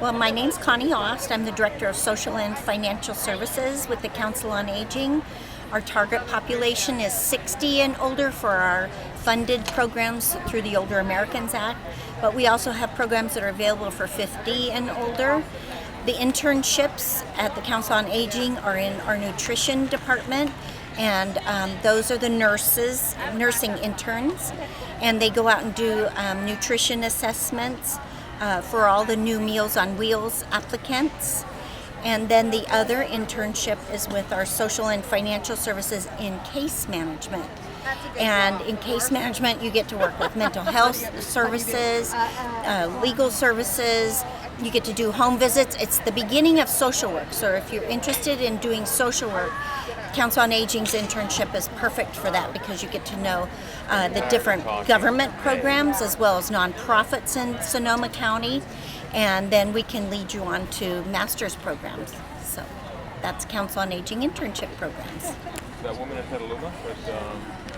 Well, my name's Connie Ost. I'm the Director of Social and Financial Services with the Council on Aging. Our target population is 60 and older for our funded programs through the Older Americans Act, but we also have programs that are available for 50 and older. The internships at the Council on Aging are in our nutrition department, and those are the nursing interns, and they go out and do nutrition assessments for all the new Meals on Wheels applicants. And then the other internship is with our social and financial services in case management. And in case management, you get to work with mental health services, legal services. You get to do home visits. It's the beginning of social work. So if you're interested in doing social work, Council on Aging's internship is perfect for that because you get to know the different government programs as well as nonprofits in Sonoma County. And then we can lead you on to master's programs. So that's Council on Aging internship programs. That woman in Petaluma was